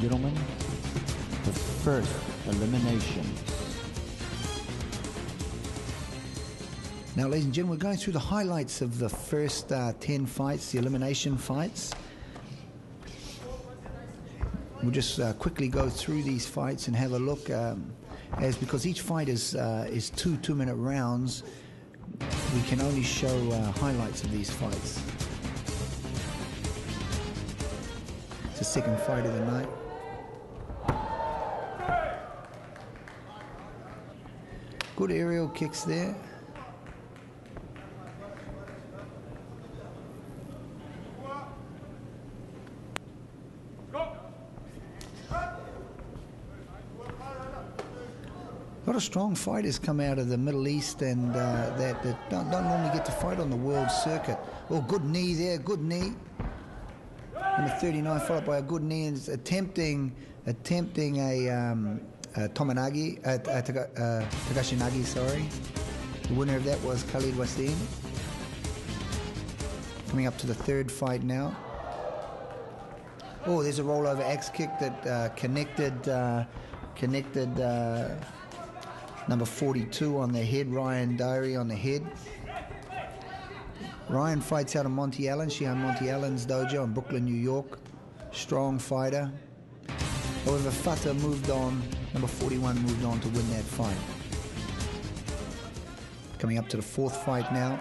gentlemen, the first elimination. Now, ladies and gentlemen, we're going through the highlights of the first 10 fights, the elimination fights. We'll just quickly go through these fights and have a look, because each fight is 2 2-minute rounds. We can only show highlights of these fights. It's the second fight of the night. Good aerial kicks there. A lot of strong fighters come out of the Middle East and that don't normally get to fight on the world circuit. Oh, good knee there, good knee. Number 39 followed by a good knee and attempting a Tominagi, Takashi Nagi, sorry. The winner of that was Khalid Wasim. Coming up to the third fight now. Oh, there's a rollover axe kick that connected number 42 on the head, Ryan Diary on the head. Ryan fights out of Monty Allen, Shihan Monty Allen's dojo in Brooklyn, New York. Strong fighter. However, Fata moved on, number 41 moved on to win that fight. Coming up to the fourth fight now.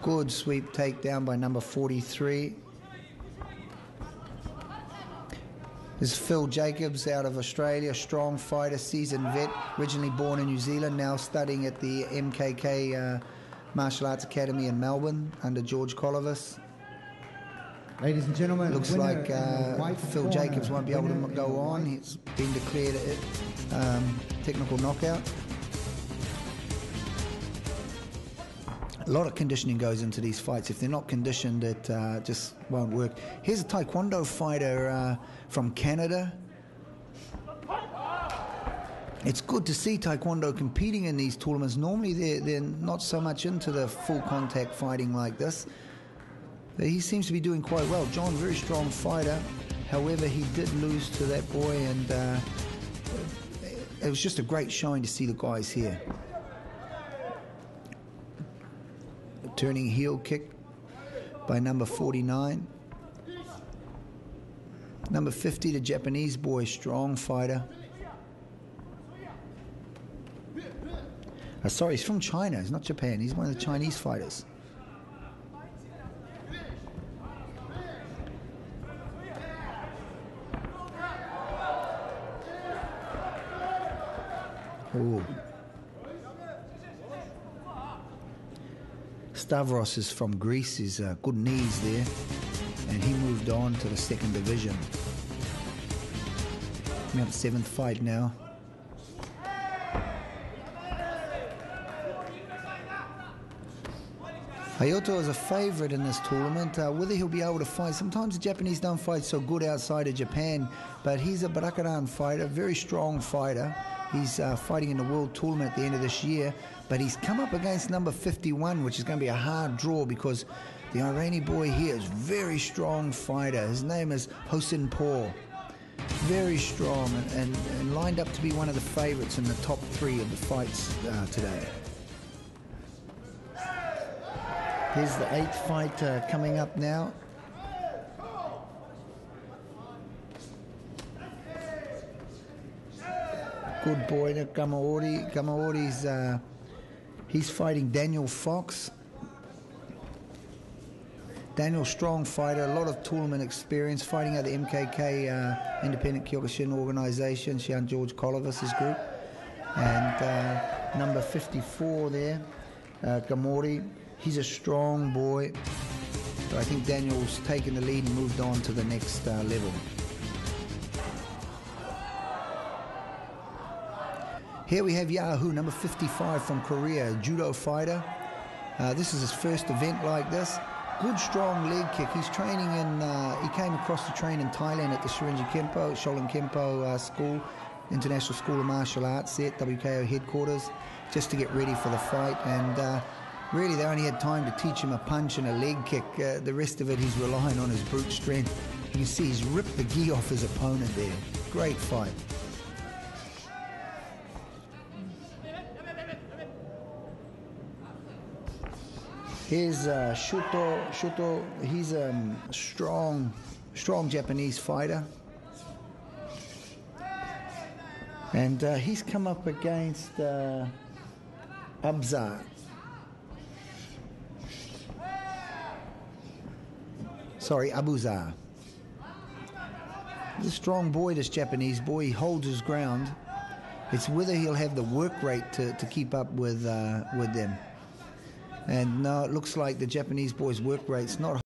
Good sweep takedown by number 43. This is Phil Jacobs out of Australia, strong fighter, seasoned vet, originally born in New Zealand, now studying at the MKK Martial Arts Academy in Melbourne under George Colovis. Ladies and gentlemen, looks like Phil Jacobs won't be able to go on. He's been declared a technical knockout. A lot of conditioning goes into these fights. If they're not conditioned, it just won't work. Here's a Taekwondo fighter from Canada. It's good to see Taekwondo competing in these tournaments. Normally they're not so much into the full contact fighting like this. But he seems to be doing quite well. John, very strong fighter. However, he did lose to that boy, and it was just a great showing to see the guys here. Turning heel kick by number 49. Number 50, the Japanese boy, strong fighter. Sorry, he's from China. He's not Japan. He's one of the Chinese fighters. Oh. Stavros is from Greece. He's good knees there, and he moved on to the second division. We have the seventh fight now. Hayato is a favorite in this tournament. Whether he'll be able to fight, sometimes the Japanese don't fight so good outside of Japan, but he's a Barakudan fighter, very strong fighter. He's fighting in the World Tournament at the end of this year, but he's come up against number 51, which is going to be a hard draw because the Iranian boy here is a very strong fighter. His name is Hossein Paul. Very strong and lined up to be one of the favorites in the top 3 of the fights today. Here's the 8th fight coming up now. Good boy, Gamaori. Gamaori's he's fighting Daniel Fox. Daniel, strong fighter, a lot of tournament experience, fighting at the MKK Independent Kyokushin organization, Shihan George Colovis' group. And number 54 there, Gamori. He's a strong boy, but I think Daniel's taken the lead and moved on to the next level. Here we have Yahoo, number 55 from Korea, a judo fighter. This is his first event like this. Good strong leg kick. He's training in, he came across to train in Thailand at the Shorin Kempo School, International School of Martial Arts at WKO headquarters, just to get ready for the fight. And Really, they only had time to teach him a punch and a leg kick. The rest of it, he's relying on his brute strength. You can see he's ripped the gi off his opponent there. Great fight. Here's Shuto. Shuto, he's a strong Japanese fighter. And he's come up against Abzar. Sorry, Abuzar. He's a strong boy, this Japanese boy. He holds his ground. It's whether he'll have the work rate to keep up with them. And no, it looks like the Japanese boy's work rate's not